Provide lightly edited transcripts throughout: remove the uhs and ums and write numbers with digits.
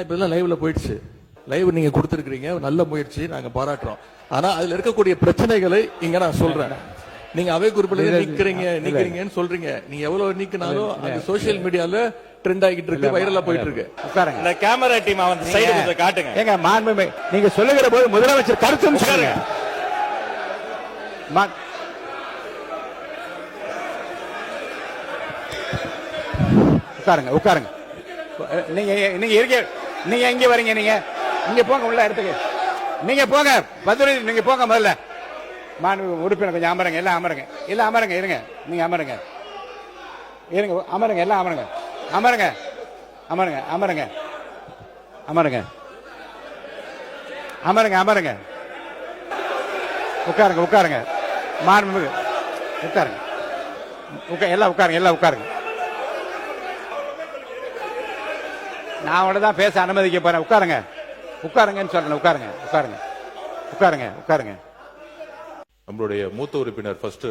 இப்ப இதெல்லாம் லைவ்ல போயிடுச்சு. லைவ் நீங்க கொடுத்திருக்கீங்க, நல்ல முயற்சி, நாங்க பாராட்டுறோம். ஆனா அதுல இருக்கக்கூடிய பிரச்சனைகளை இங்க நான் சொல்றேன். நீங்க அவை குறிப்பில நீக்கிறீங்கன்னு சொல்றீங்க. நீங்க எவ்வளவு நீக்கினாலும் அந்த சோசியல் மீடியால ட்ரெண்ட் ஆகிட்டு இருக்கு, வைரலா போயிட்டு இருக்கு. இந்த கேமரா டீம் வந்து சைடு கொஞ்சம் காட்டுங்க. ஏங்க மாண்புமிகு நீங்க சொல்லுகிற போது முதலமைச்சர் கருத்து சொல்லுங்க. உட்காருங்க உட்காருங்க. நீங்க நீங்க இருக்க, நீங்க எங்க வரீங்க? நீங்க இங்க போங்க, உள்ள இடத்துக்கு நீங்க போங்க. பதுரை நீங்க போங்க முதல்ல. மாண்புமிகு உறுப்பினர் கொஞ்சம் அமருங்க, எல்லாம் அமருங்க, எல்லாம் அமருங்க. இருங்க, நீங்க அமருங்க, இருங்க, அமருங்க, எல்லாம் அமருங்க, அமருங்க, அமருங்க, அமருங்க, அமருங்க, அமருங்க, அமருங்க. உட்காருங்க உட்காருங்க. மாண்புமிகு உட்காருங்க, எல்லாம் உட்காருங்க, எல்லாம் உட்காருங்க. நான் உடனே தான் பேச அனுமதிக்க போறேன். உட்காருங்க உட்காருங்கன்னு சொல்றேன். உட்காருங்க உட்காருங்க உட்காருங்க உட்காருங்க. நம்மளுடைய மூத்த உறுப்பினர் ஃபர்ஸ்ட்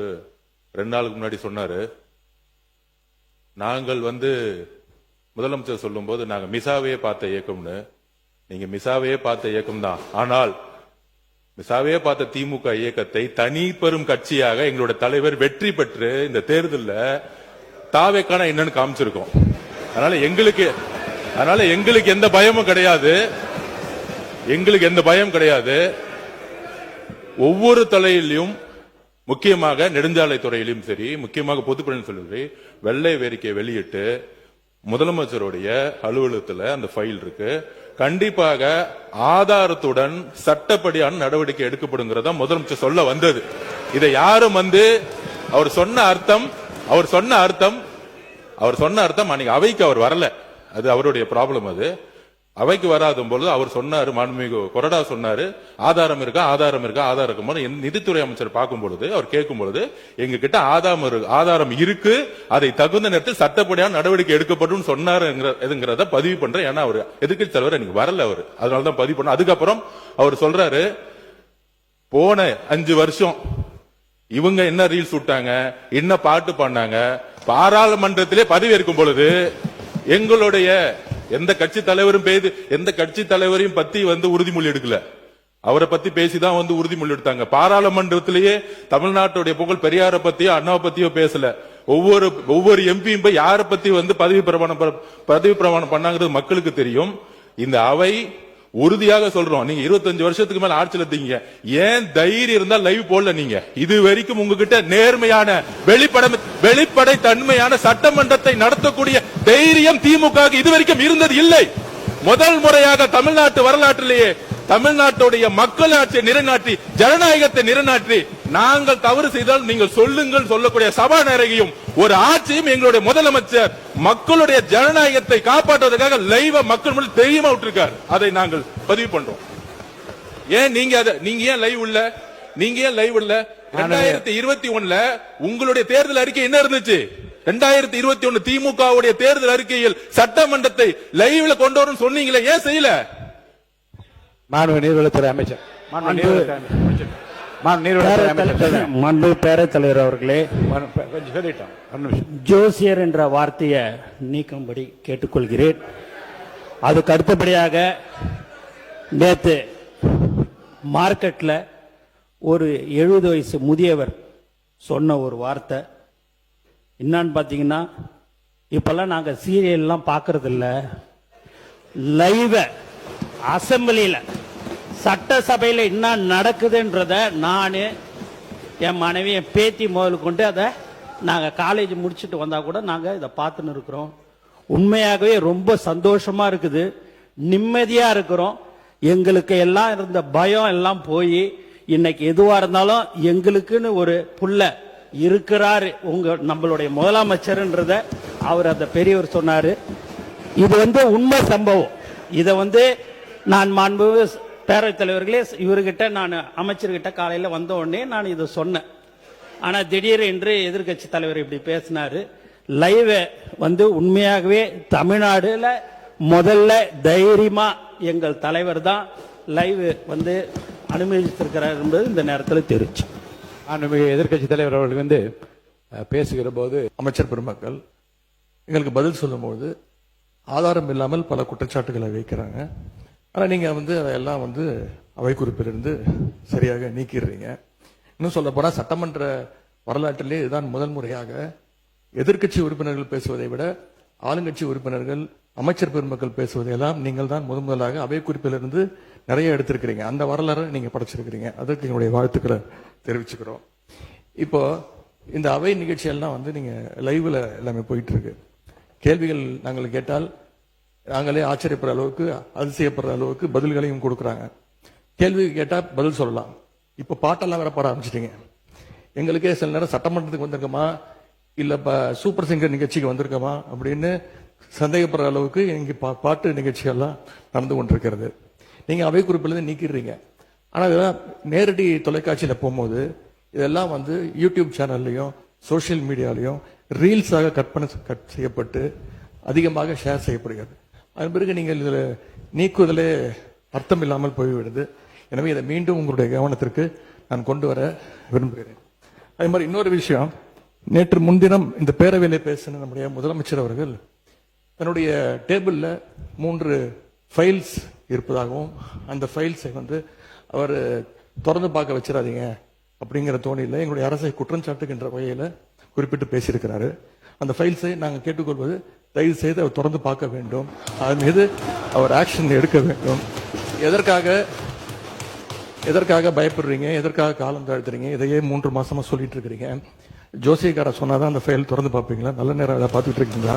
2 நாளுக்கு முன்னாடி சொன்னாரு, நாங்கள் முதலமைச்சர் சொல்லும் போது நாங்க மிசாவையே பார்த்த இயக்கம்னு. நீங்க மிசாவையே பார்த்த இயக்கம் தான். ஆனால் மிசாவையே பார்த்த திமுக இயக்கத்தை தனி பெரும் கட்சியாக எங்களுடைய தலைவர் வெற்றி பெற்று இந்த தேர்தலில் தாவேக்கான என்னன்னு காமிச்சிருக்கோம். அதனால எங்களுக்கு எந்த பயமும் கிடையாது. எங்களுக்கு எந்த பயம் கிடையாது. ஒவ்வொரு தலையிலும், முக்கியமாக நெடுஞ்சாலை துறையிலும் சரி, முக்கியமாக பொதுப்பணி சொல்லி வெள்ளை வேறிக்கை வெளியிட்டு முதலமைச்சருடைய அலுவலகத்தில் அந்த ஃபைல் இருக்கு. கண்டிப்பாக ஆதாரத்துடன் சட்டப்படியான நடவடிக்கை எடுக்கப்படுங்கிறதா முதலமைச்சர் சொல்ல வந்தது. இதை யாரும் அவர் சொன்ன அர்த்தம் அன்னைக்கு அவைக்கு அவர் வரல. அது அவருடைய ப்ராப்ளம். அது அவைக்கு வராத பொழுது அவர் சொன்னாரு, மாண்புமிகு கொறடா சொன்னாரு, ஆதாரம் இருக்கா ஆதாரம் இருக்கா ஆதாரம் இருக்கும்போது நிதித்துறை அமைச்சர் பார்க்கும் பொழுது அவர் கேட்கும் பொழுது எங்க கிட்ட ஆதாரம் இருக்கு, அதை தகுந்த நேரத்தில் சட்டப்படியான நடவடிக்கை எடுக்கப்படும் சொன்னாருங்கிறத பதிவு பண்றேன். ஏன்னா அவர் எதிர்க்கட்சி தலைவர் எனக்கு வரல, அவர் அதனாலதான் பதிவு பண்ண. அதுக்கப்புறம் அவர் சொல்றாரு, போன 5 வருஷம் இவங்க என்ன ரீல்ஸ் விட்டாங்க, என்ன பாட்டு பண்ணாங்க, பாராளுமன்றத்திலே பதவி இருக்கும் பொழுது எங்களுடைய எந்த கட்சி தலைவரையும் பத்தி உறுதிமொழி எடுக்கல. அவரை பத்தி பேசிதான் உறுதிமொழி எடுத்தாங்க. பாராளுமன்றத்திலேயே தமிழ்நாட்டுடைய புகழ் பெரியாரை பத்தியோ அண்ணாவை பத்தியோ பேசல. ஒவ்வொரு எம்பியும் போய் யாரை பத்தி பதவி பிரமாணம் பண்ணாங்கிறது மக்களுக்கு தெரியும். இந்த அவை உறுதியாக சொல்றோம், நீங்க 25 வருஷத்துக்கு மேல ஆட்சியில் இருந்தீங்க, ஏன் தைரியம் இருந்தா லைவ் போடல? நீங்க இது வரைக்கும் உங்ககிட்ட நேர்மையான வெளிப்படை தன்மையான சட்டமன்றத்தை நடத்தக்கூடிய தைரியம் திமுக இதுவரைக்கும் இருந்தது இல்லை. முதல் முறையாக தமிழ்நாட்டு வரலாற்றிலேயே தமிழ்நாட்டுடைய மக்கள் ஆட்சியை நிலைநாட்டி, ஜனநாயகத்தை நிலைநாட்டி, நாங்கள் தவறு செய்தால் நீங்கள் சொல்லுங்கள் சொல்லக்கூடிய சபாநாயகியும் ஒரு ஆட்சியும் எங்களுடைய முதலமைச்சர் மக்களுடைய ஜனநாயகத்தை காப்பாற்றுவதற்காக லைவ மக்கள் முன்னாடி தெரியுமா விட்டுருக்கார். அதை நாங்கள் பதிவு பண்றோம். ஏன் நீங்க ஏன் லைவ் இல்ல? 2021 உங்களுடைய தேர்தல் அறிக்கை என்ன இருந்துச்சு? 2021 திமுகவுடைய தேர்தல் அறிக்கையில் சட்டமன்றத்தை லைவ்ல கொண்டு வரும் சொன்னீங்களே, ஏன் செய்யல? மாண்பு நீர்வளத்துறை அமைச்சர், மாண்பு பேரவைத் தலைவர் அவர்களே, ஜோசியர் என்ற வார்த்தையை நீக்கும்படி கேட்டுக்கொள்கிறேன். அதுக்கு அடுத்தபடியாக நேற்று மார்க்கெட்ல ஒரு 70 வயசு முதியவர் சொன்ன ஒரு வார்த்தை என்னன்னு பார்த்தீங்கன்னா, இப்பெல்லாம் நாங்கள் சீரியல்லாம் பார்க்கறது இல்லை, லைவ அசம்பிளியில சட்டசபையில் என்ன நடக்குதுன்றத நான் என் மனைவி என் பேத்தி முதல் கொண்டு அதை நாங்கள் காலேஜ் முடிச்சுட்டு வந்தால் கூட நாங்கள் இதை பார்த்துன்னு இருக்கிறோம். உண்மையாகவே ரொம்ப சந்தோஷமா இருக்குது, நிம்மதியாக இருக்கிறோம். எங்களுக்கு எல்லாம் இருந்த பயம் எல்லாம் போய் இன்னைக்கு எதுவாக இருந்தாலும் எங்களுக்குன்னு ஒரு புள்ள இருக்கிறாரு நம்மளுடைய முதலமைச்சர்ன்றத அவர் அந்த பெரியவர் சொன்னார். இது உண்மை சம்பவம். இதை நான் மாண்பு பேரவைத் தலைவர்களே, இவர்கிட்ட நான் அமைச்சர்கிட்ட காலையில் வந்த உடனே நான் இதை சொன்னேன். ஆனால் திடீர் என்று எதிர்கட்சி தலைவர் இப்படி பேசினாரு. லைவ் உண்மையாகவே தமிழ்நாடுல முதல்ல தைரியமா எங்கள் தலைவர் தான் லைவ் அனுமதித்திருக்கிறார் என்பது இந்த நேரத்தில் தெரிவிச்சு. எதிர்கட்சி தலைவர் அவர்கள் பேசுகிற போது அமைச்சர் பெருமக்கள் எங்களுக்கு பதில் சொல்லும் போது ஆதாரம் இல்லாமல் பல குற்றச்சாட்டுகளை வைக்கிறாங்க. ஆனா நீங்க அதையெல்லாம் அவை குறிப்பிலிருந்து சரியாக நீக்கிடுறீங்க. இன்னும் சொல்ல போனா சட்டமன்ற வரலாற்றிலே இதுதான் முதல் முறையாக எதிர்க்கட்சி உறுப்பினர்கள் பேசுவதை விட ஆளுங்கட்சி உறுப்பினர்கள், அமைச்சர் பெருமக்கள் பேசுவதையெல்லாம் நீங்கள் தான் முதலாக அவை குறிப்பிலிருந்து நிறைய எடுத்திருக்கிறீங்க. அந்த வரலாறு நீங்க படைச்சிருக்கிறீங்க. அதற்கு என்னுடைய வாழ்த்துக்களை தெரிவிச்சுக்கிறோம். இப்போ இந்த அவை நிகழ்ச்சியெல்லாம் நீங்க லைவ்ல எல்லாமே போயிட்டு இருக்கு. கேள்விகள் நாங்கள் கேட்டால் நாங்களே ஆச்சரியப்படுற அளவுக்கு, அதிசயப்படுற அளவுக்கு பதில்களையும் கொடுக்குறாங்க. கேள்வி கேட்டா பதில் சொல்லலாம். இப்ப பாட்டெல்லாம் வேற பாட ஆரம்பிச்சிட்டீங்க. எங்களுக்கே சில நேரம் சட்டமன்றத்துக்கு வந்திருக்கோமா இல்ல சூப்பர் சிங்கர் நிகழ்ச்சிக்கு வந்திருக்கோமா அப்படின்னு சந்தேகப்படுற அளவுக்கு இங்க பாட்டு நிகழ்ச்சிகள்லாம் நடந்து கொண்டிருக்கிறது. நீங்க அவை குறிப்பிலிருந்து நீக்கிடுறீங்க. ஆனா இதெல்லாம் நேரடி தொலைக்காட்சியில போகும்போது இதெல்லாம் யூடியூப் சேனல்லையும் சோசியல் மீடியாலையும் ரீல்ஸாக கட் செய்யப்பட்டு அதிகமாக ஷேர் செய்யப்படுகிறது. அதன் பிறகு நீங்கள் இதில் நீக்குவதிலே அர்த்தம் இல்லாமல் போய்விடுது. எனவே இதை மீண்டும் உங்களுடைய கவனத்திற்கு நான் கொண்டு வர விரும்புகிறேன். அதே மாதிரி இன்னொரு விஷயம், நேற்று முன்தினம் இந்த பேரவையிலே பேசின நம்முடைய முதலமைச்சர் அவர்கள் தன்னுடைய டேபிள்ல 3 ஃபைல்ஸ் இருப்பதாகவும் அந்த ஃபைல்ஸை அவர் திறந்து பார்க்க வச்சிடாதீங்க அப்படிங்கிற தோணியில் எங்களுடைய அரசை குற்றம் சாட்டுகின்ற வகையில குறிப்பிட்டு பேசியிருக்கிறாரு. அந்த ஃபைல்ஸை நாங்கள் கேட்டுக்கொள்வது, தயவு செய்து அவர் திறந்து பார்க்க வேண்டும், அதன் மீது அவர் ஆக்ஷன் எடுக்க வேண்டும். எதற்காக பயப்படுறீங்க, எதற்காக காலம் தாழ்த்துறீங்க? இதையே 3 மாசமா சொல்லிட்டு இருக்கிறீங்க. ஜோசியக்கார சொன்னாதான் அந்த ஃபைல் திறந்து பார்ப்பீங்களா? நல்ல நேரம் பார்த்துட்டு இருக்கீங்களா?